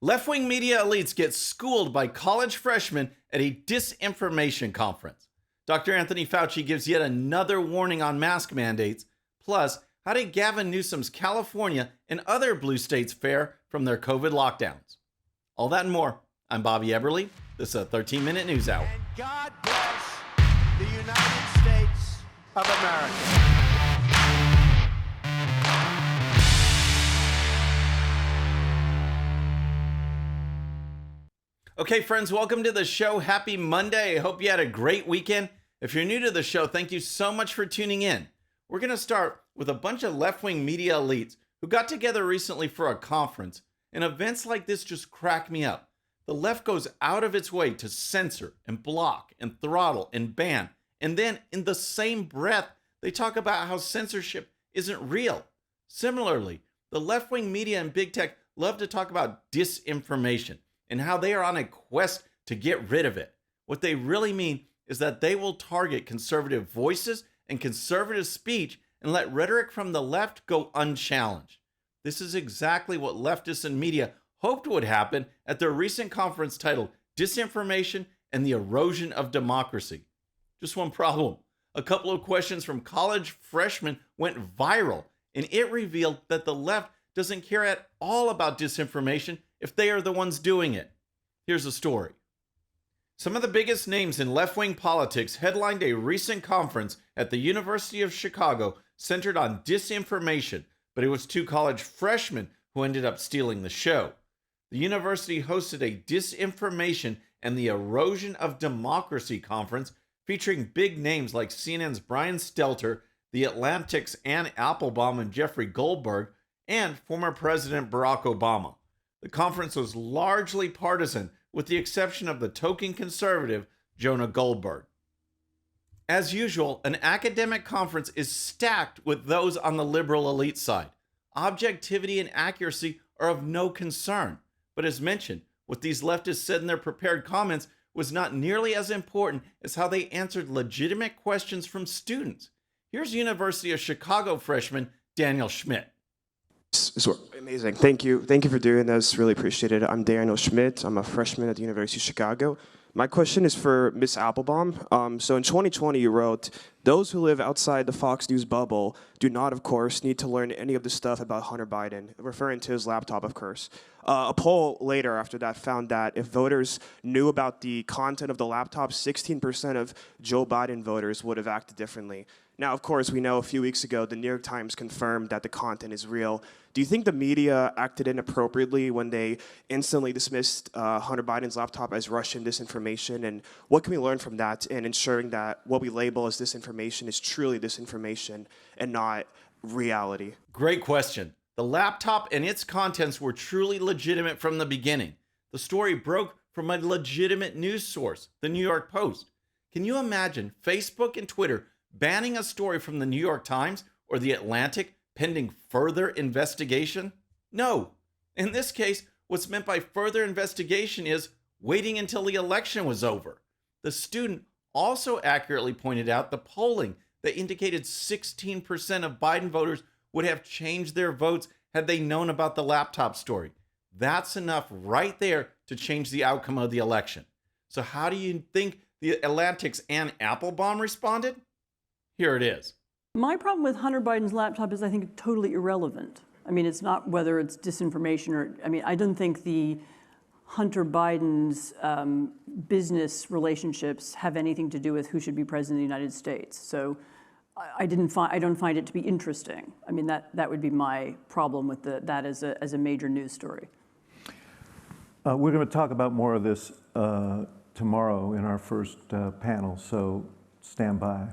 Left-wing media elites get schooled by college freshmen at a disinformation conference. Dr. Anthony Fauci gives yet another warning on mask mandates. Plus, how did Gavin Newsom's California and other blue states fare from their COVID lockdowns? All that and more. I'm Bobby Eberle. This is a 13-minute news hour. And God bless the United States of America. Okay, friends, welcome to the show. Happy Monday. I hope you had a great weekend. If you're new to the show, thank you so much for tuning in. We're going to start with a bunch of left-wing media elites who got together recently for a conference, and events like this just crack me up. The left goes out of its way to censor and block and throttle and ban, and then in the same breath, they talk about how censorship isn't real. Similarly, the left-wing media and big tech love to talk about disinformation and how they are on a quest to get rid of it. What they really mean is that they will target conservative voices and conservative speech and let rhetoric from the left go unchallenged. This is exactly what leftists and media hoped would happen at their recent conference titled Disinformation and the Erosion of Democracy. Just one problem. A couple of questions from college freshmen went viral, and it revealed that the left doesn't care at all about disinformation if they are the ones doing it. Here's the story. Some of the biggest names in left-wing politics headlined a recent conference at the University of Chicago centered on disinformation, but it was two college freshmen who ended up stealing the show. The university hosted a Disinformation and the Erosion of Democracy conference featuring big names like CNN's Brian Stelter, The Atlantic's Ann Applebaum and Jeffrey Goldberg, and former President Barack Obama. The conference was largely partisan, with the exception of the token conservative, Jonah Goldberg. As usual, an academic conference is stacked with those on the liberal elite side. Objectivity and accuracy are of no concern. But as mentioned, what these leftists said in their prepared comments was not nearly as important as how they answered legitimate questions from students. Here's University of Chicago freshman Daniel Schmidt. Amazing. Thank you. Thank you for doing this. Really appreciate it. I'm Daniel Schmidt. I'm a freshman at the University of Chicago. My question is for Ms. Applebaum. So in 2020, you wrote, "Those who live outside the Fox News bubble do not, of course, need to learn any of the stuff about Hunter Biden," referring to his laptop, of course. A poll later after that found that if voters knew about the content of the laptop, 16% of Joe Biden voters would have acted differently. Now, of course, we know a few weeks ago, the New York Times confirmed that the content is real. Do you think the media acted inappropriately when they instantly dismissed Hunter Biden's laptop as Russian disinformation? And what can we learn from that in ensuring that what we label as disinformation is truly disinformation and not reality? Great question. The laptop and its contents were truly legitimate from the beginning. The story broke from a legitimate news source, the New York Post. Can you imagine Facebook and Twitter banning a story from the New York Times or the Atlantic pending further investigation? No. In this case, what's meant by further investigation is waiting until the election was over. The student also accurately pointed out the polling that indicated 16% of Biden voters would have changed their votes had they known about the laptop story. That's enough right there to change the outcome of the election. So how do you think the Atlantic's Ann Applebaum responded? Here it is. My problem with Hunter Biden's laptop is I think totally irrelevant. I mean, it's not whether it's disinformation or, I don't think the Hunter Biden's business relationships have anything to do with who should be president of the United States. So I don't find it to be interesting. I mean, that would be my problem with that as a major news story. We're going to talk about more of this tomorrow in our first panel, so stand by.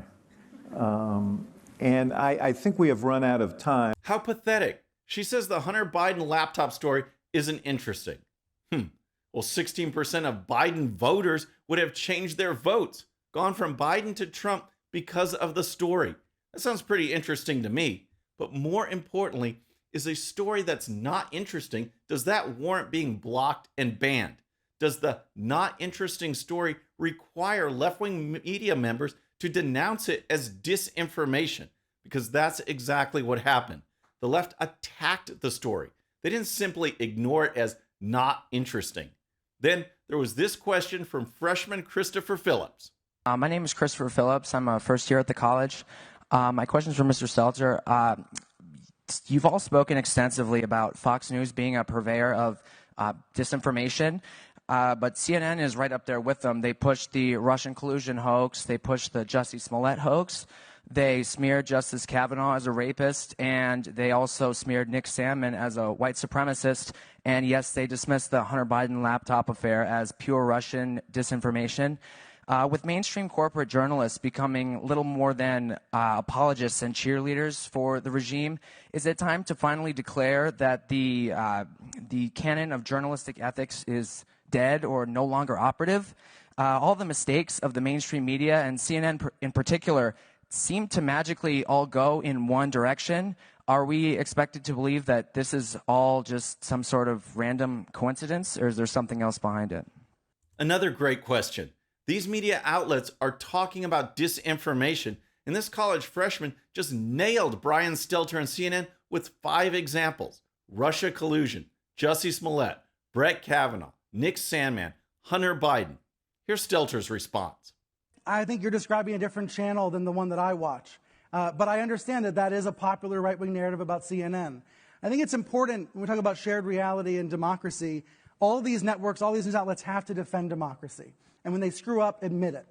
And I think we have run out of time. How pathetic. She says the Hunter Biden laptop story isn't interesting. Well, 16% of Biden voters would have changed their votes, gone from Biden to Trump because of the story. That sounds pretty interesting to me. But more importantly, is a story that's not interesting, does that warrant being blocked and banned? Does the not interesting story require left-wing media members to denounce it as disinformation? Because that's exactly what happened. The left attacked the story. They didn't simply ignore it as Not interesting. Then there was this question from freshman Christopher Phillips. My name is Christopher Phillips. I'm a first year at the college. My question is for Mr. Stelter. You've all spoken extensively about Fox News being a purveyor of disinformation, but CNN is right up there with them. They pushed the Russian collusion hoax. They pushed the Jussie Smollett hoax. They smeared Justice Kavanaugh as a rapist, and they also smeared Nick Sandmann as a white supremacist. And yes, they dismissed the Hunter Biden laptop affair as pure Russian disinformation. With mainstream corporate journalists becoming little more than apologists and cheerleaders for the regime, is it time to finally declare that the canon of journalistic ethics is dead or no longer operative? All the mistakes of the mainstream media, and CNN in particular, seem to magically all go in one direction. Are we expected to believe that this is all just some sort of random coincidence, or is there something else behind it? Another great question. These media outlets are talking about disinformation, and this college freshman just nailed Brian Stelter and CNN with 5 examples: Russia collusion, Jussie Smollett, Brett Kavanaugh, Nick Sandmann, Hunter Biden. Here's Stelter's response. I think you're describing a different channel than the one that I watch. But I understand that that is a popular right-wing narrative about CNN. I think it's important when we talk about shared reality and democracy, all these networks, all these news outlets have to defend democracy. And when they screw up, admit it.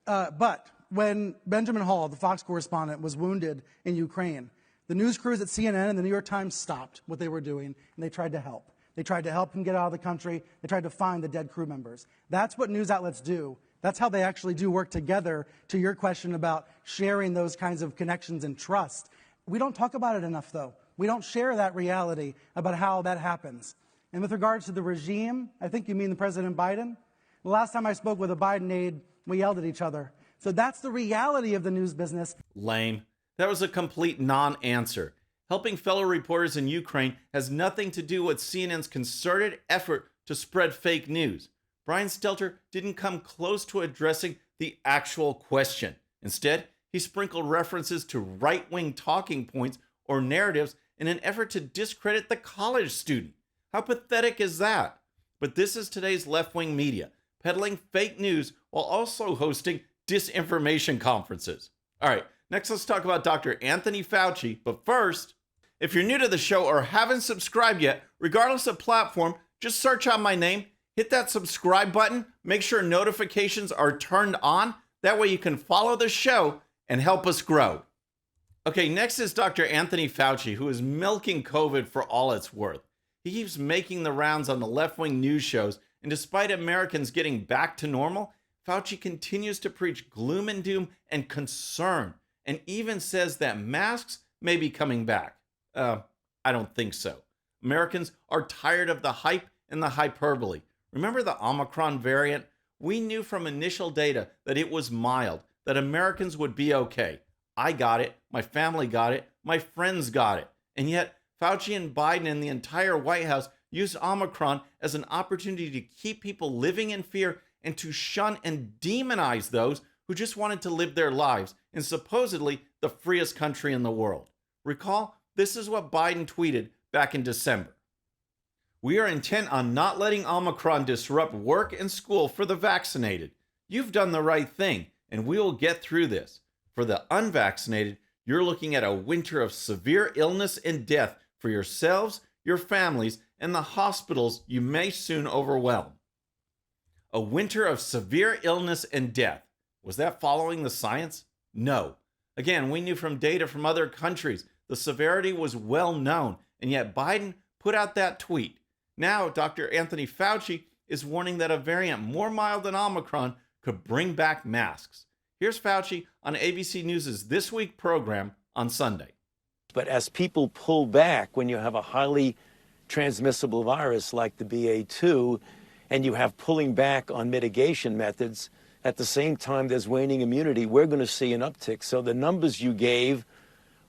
But when Benjamin Hall, the Fox correspondent, was wounded in Ukraine, the news crews at CNN and the New York Times stopped what they were doing, and they tried to help. They tried to help him get out of the country. They tried to find the dead crew members. That's what news outlets do. That's how they actually do work together, to your question about sharing those kinds of connections and trust. We don't talk about it enough, though. We don't share that reality about how that happens. And with regards to the regime, I think you mean the President Biden. The last time I spoke with a Biden aide, we yelled at each other. So that's the reality of the news business. Lame. That was a complete non-answer. Helping fellow reporters in Ukraine has nothing to do with CNN's concerted effort to spread fake news. Brian Stelter didn't come close to addressing the actual question. Instead, he sprinkled references to right-wing talking points or narratives in an effort to discredit the college student. How pathetic is that? But this is today's left-wing media, peddling fake news while also hosting disinformation conferences. All right, next let's talk about Dr. Anthony Fauci. But first, if you're new to the show or haven't subscribed yet, regardless of platform, just search out my name, hit that subscribe button, make sure notifications are turned on. That way you can follow the show and help us grow. Okay, next is Dr. Anthony Fauci, who is milking COVID for all it's worth. He keeps making the rounds on the left-wing news shows, and despite Americans getting back to normal, Fauci continues to preach gloom and doom and concern, and even says that masks may be coming back. I don't think so. Americans are tired of the hype and the hyperbole. Remember the Omicron variant? We knew from initial data that it was mild, that Americans would be okay. I got it, my family got it, my friends got it. And yet, Fauci and Biden and the entire White House used Omicron as an opportunity to keep people living in fear and to shun and demonize those who just wanted to live their lives in supposedly the freest country in the world. Recall, this is what Biden tweeted back in December. We are intent on not letting Omicron disrupt work and school for the vaccinated. You've done the right thing, and we will get through this. For the unvaccinated, you're looking at a winter of severe illness and death for yourselves, your families, and the hospitals you may soon overwhelm. A winter of severe illness and death. Was that following the science? No. Again, we knew from data from other countries the severity was well known, and yet Biden put out that tweet. Now, Dr. Anthony Fauci is warning that a variant more mild than Omicron could bring back masks. Here's Fauci on ABC News' This Week program on Sunday. But as people pull back, when you have a highly transmissible virus like the BA2, and you have pulling back on mitigation methods, at the same time there's waning immunity, we're going to see an uptick. So the numbers you gave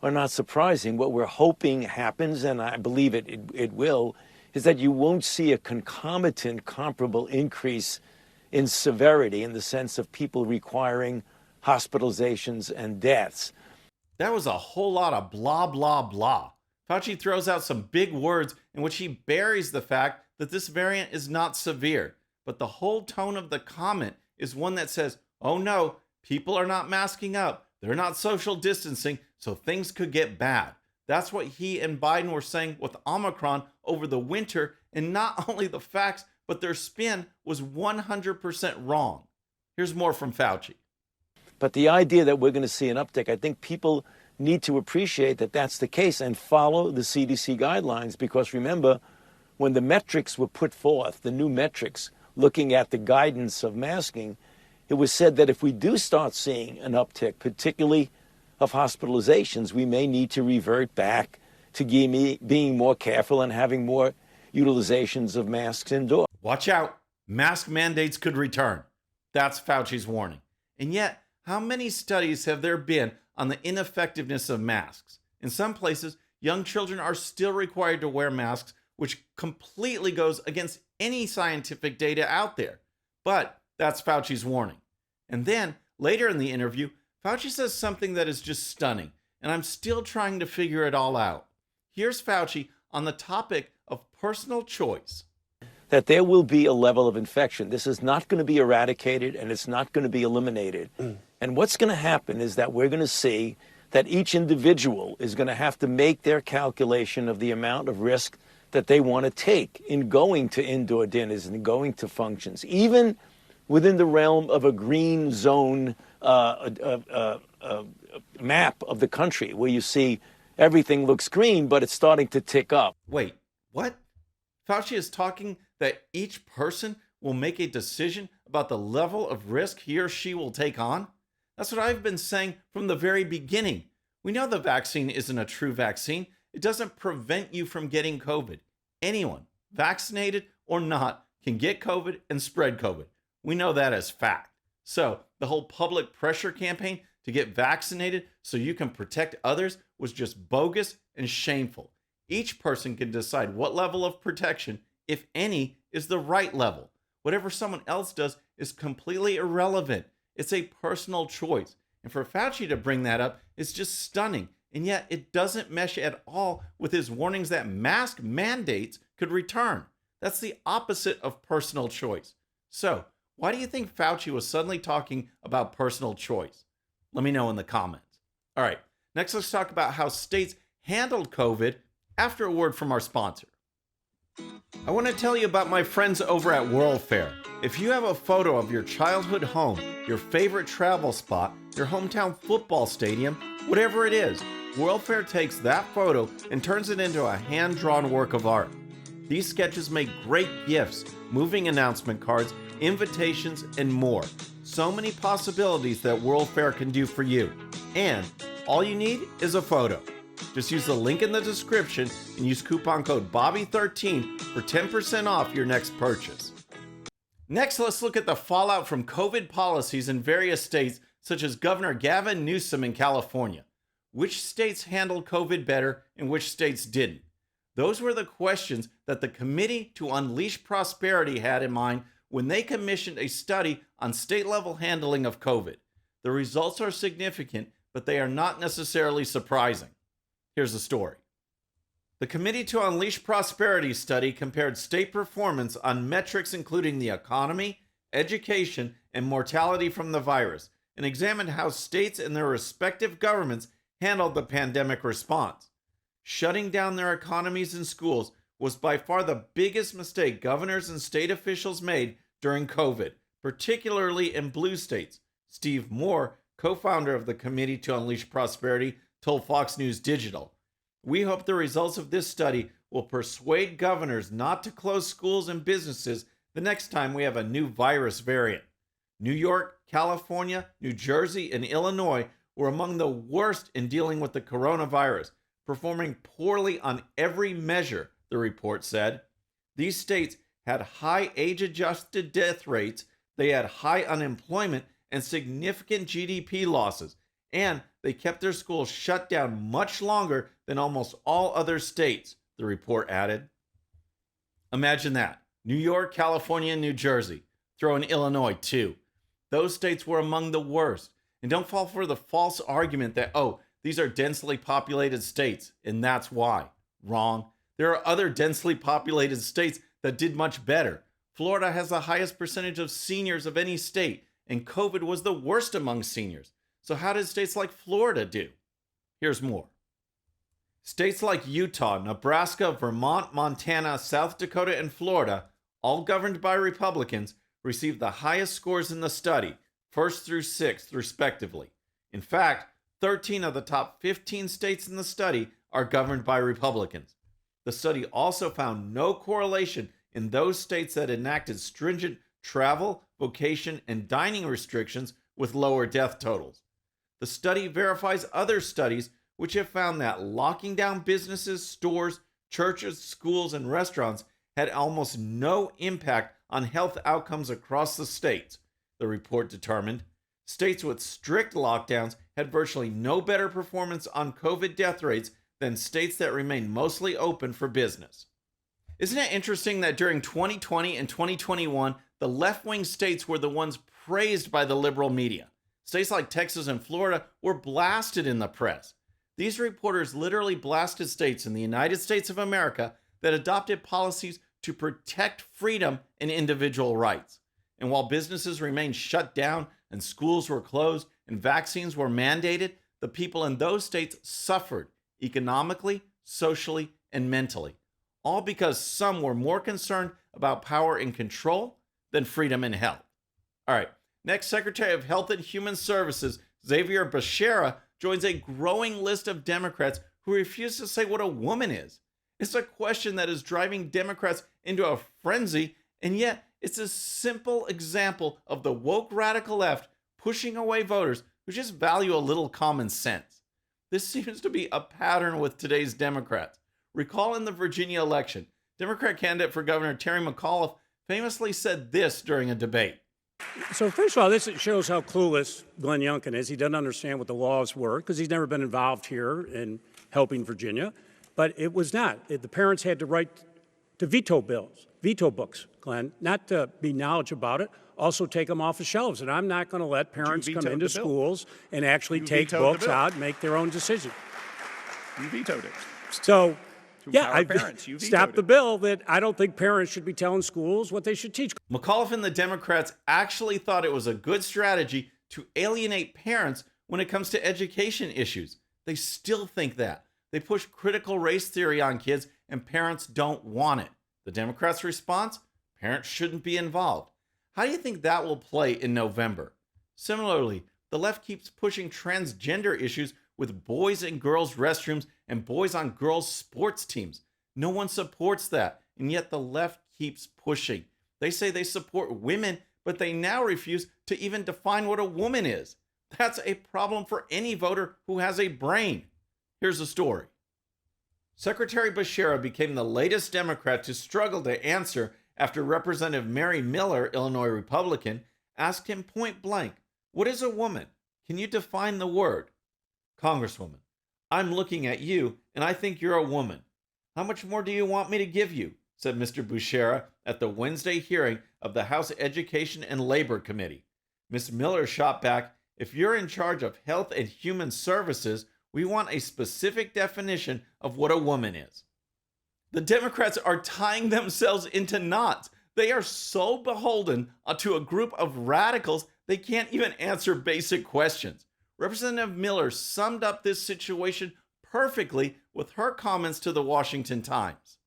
are not surprising. What we're hoping happens, and I believe it will, is that you won't see a concomitant comparable increase in severity in the sense of people requiring hospitalizations and deaths. That was a whole lot of blah, blah, blah. Fauci throws out some big words in which he buries the fact that this variant is not severe, but the whole tone of the comment is one that says, oh no, people are not masking up, they're not social distancing, so things could get bad. That's what he and Biden were saying with Omicron over the winter, and not only the facts, but their spin was 100% wrong. Here's more from Fauci. But the idea that we're going to see an uptick, I think people need to appreciate that that's the case and follow the CDC guidelines, because remember, when the metrics were put forth, the new metrics looking at the guidance of masking, it was said that if we do start seeing an uptick, particularly of hospitalizations, we may need to revert back to being more careful and having more utilizations of masks indoors. Watch out, mask mandates could return. That's Fauci's warning. And yet, how many studies have there been on the ineffectiveness of masks? In some places, young children are still required to wear masks, which completely goes against any scientific data out there. But that's Fauci's warning. And then, later in the interview, Fauci says something that is just stunning, and I'm still trying to figure it all out. Here's Fauci on the topic of personal choice. That there will be a level of infection. This is not going to be eradicated, and it's not going to be eliminated. And what's going to happen is that we're going to see that each individual is going to have to make their calculation of the amount of risk that they want to take in going to indoor dinners and going to functions, even within the realm of a green zone map of the country, where you see everything looks green, but it's starting to tick up. Wait, what? Fauci is talking that each person will make a decision about the level of risk he or she will take on? That's what I've been saying from the very beginning. We know the vaccine isn't a true vaccine. It doesn't prevent you from getting COVID. Anyone, vaccinated or not, can get COVID and spread COVID. We know that as fact. So the whole public pressure campaign to get vaccinated so you can protect others was just bogus and shameful. Each person can decide what level of protection, if any, is the right level. Whatever someone else does is completely irrelevant. It's a personal choice. And for Fauci to bring that up is just stunning. And yet it doesn't mesh at all with his warnings that mask mandates could return. That's the opposite of personal choice. So, why do you think Fauci was suddenly talking about personal choice? Let me know in the comments. All right, next let's talk about how states handled COVID after a word from our sponsor. I want to tell you about my friends over at World Fair. If you have a photo of your childhood home, your favorite travel spot, your hometown football stadium, whatever it is, World Fair takes that photo and turns it into a hand-drawn work of art. These sketches make great gifts, moving announcement cards, invitations, and more. So many possibilities that World Fair can do for you. And all you need is a photo. Just use the link in the description and use coupon code BOBBY13 for 10% off your next purchase. Next, let's look at the fallout from COVID policies in various states, such as Governor Gavin Newsom in California. Which states handled COVID better and which states didn't? Those were the questions that the Committee to Unleash Prosperity had in mind when they commissioned a study on state-level handling of COVID. The results are significant, but they are not necessarily surprising. Here's the story. The Committee to Unleash Prosperity study compared state performance on metrics including the economy, education, and mortality from the virus, and examined how states and their respective governments handled the pandemic response. Shutting down their economies and schools was by far the biggest mistake governors and state officials made during COVID, particularly in blue states. Steve Moore, co-founder of the Committee to Unleash Prosperity, told Fox News Digital, "We hope the results of this study will persuade governors not to close schools and businesses the next time we have a new virus variant." New York, California, New Jersey, and Illinois were among the worst in dealing with the coronavirus, performing poorly on every measure, the report said. These states had high age-adjusted death rates, they had high unemployment and significant GDP losses, and they kept their schools shut down much longer than almost all other states, the report added. Imagine that. New York, California, and New Jersey. Throw in Illinois, too. Those states were among the worst. And don't fall for the false argument that, these are densely populated states, and that's why. Wrong. There are other densely populated states that did much better. Florida has the highest percentage of seniors of any state, and COVID was the worst among seniors. So how did states like Florida do? Here's more. States like Utah, Nebraska, Vermont, Montana, South Dakota, and Florida, all governed by Republicans, received the highest scores in the study, first through sixth, respectively. In fact, 13 of the top 15 states in the study are governed by Republicans. The study also found no correlation in those states that enacted stringent travel, vocation, and dining restrictions with lower death totals. The study verifies other studies which have found that locking down businesses, stores, churches, schools, and restaurants had almost no impact on health outcomes across the states. The report determined states with strict lockdowns had virtually no better performance on COVID death rates than states that remained mostly open for business. Isn't it interesting that during 2020 and 2021, the left-wing states were the ones praised by the liberal media? States like Texas and Florida were blasted in the press. These reporters literally blasted states in the United States of America that adopted policies to protect freedom and individual rights. And while businesses remained shut down and schools were closed and vaccines were mandated, the people in those states suffered economically, socially, and mentally, all because some were more concerned about power and control than freedom and health. All right, next, Secretary of Health and Human Services Xavier Becerra joins a growing list of Democrats who refuse to say what a woman is. It's a question that is driving Democrats into a frenzy, and yet it's a simple example of the woke radical left pushing away voters who just value a little common sense. This seems to be a pattern with today's Democrats. Recall in the Virginia election, Democrat candidate for governor Terry McAuliffe famously said this during a debate. So first of all, this shows how clueless Glenn Youngkin is. He doesn't understand what the laws were because he's never been involved here in helping Virginia. But it was not. The parents had to write to veto books, Glenn, not to be knowledgeable about it, also take them off the shelves. And I'm not going to let parents come into schools and actually take books out and make their own decision. You vetoed it. So, yeah, I vetoed stopped the bill that I don't think parents should be telling schools what they should teach. McAuliffe and the Democrats actually thought it was a good strategy to alienate parents when it comes to education issues. They still think that. They push critical race theory on kids, and parents don't want it. The Democrats' response? Parents shouldn't be involved. How do you think that will play in November? Similarly, the left keeps pushing transgender issues with boys and girls restrooms and boys on girls sports teams. No one supports that, and yet the left keeps pushing. They say they support women, but they now refuse to even define what a woman is. That's a problem for any voter who has a brain. Here's the story. Secretary Becerra became the latest Democrat to struggle to answer after Representative Mary Miller, Illinois Republican, asked him point blank, "What is a woman? Can you define the word?" "Congresswoman, I'm looking at you and I think you're a woman. How much more do you want me to give you?" said Mr. Becerra at the Wednesday hearing of the House Education and Labor Committee. Ms. Miller shot back, "If you're in charge of health and human services, we want a specific definition of what a woman is." The Democrats are tying themselves into knots. They are so beholden to a group of radicals, they can't even answer basic questions. Representative Miller summed up this situation perfectly with her comments to the Washington Times.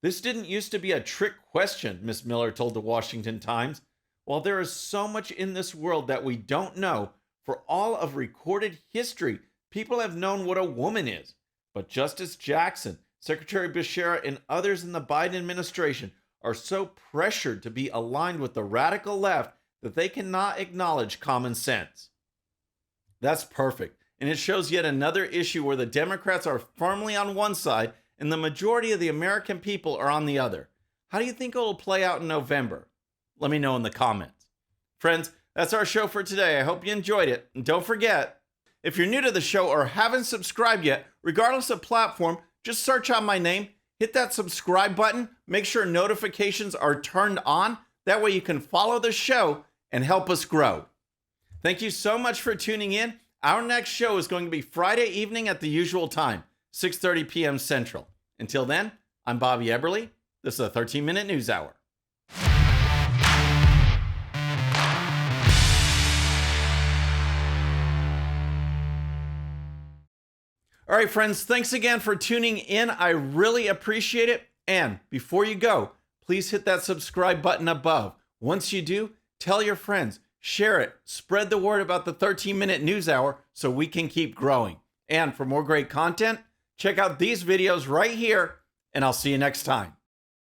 "This didn't used to be a trick question," Ms. Miller told the Washington Times. "While there is so much in this world that we don't know, for all of recorded history, people have known what a woman is. But Justice Jackson, Secretary Becerra, and others in the Biden administration are so pressured to be aligned with the radical left that they cannot acknowledge common sense." That's perfect, and it shows yet another issue where the Democrats are firmly on one side and the majority of the American people are on the other. How do you think it will play out in November? Let me know in the comments. Friends, that's our show for today. I hope you enjoyed it, and don't forget, if you're new to the show or haven't subscribed yet, regardless of platform, just search out my name, hit that subscribe button, make sure notifications are turned on. That way you can follow the show and help us grow. Thank you so much for tuning in. Our next show is going to be Friday evening at the usual time, 6:30 p.m. Central. Until then, I'm Bobby Eberle. This is a 13-minute news hour. All right, friends, thanks again for tuning in. I really appreciate it. And before you go, please hit that subscribe button above. Once you do, tell your friends, share it, spread the word about the 13-minute news hour so we can keep growing. And for more great content, check out these videos right here, and I'll see you next time.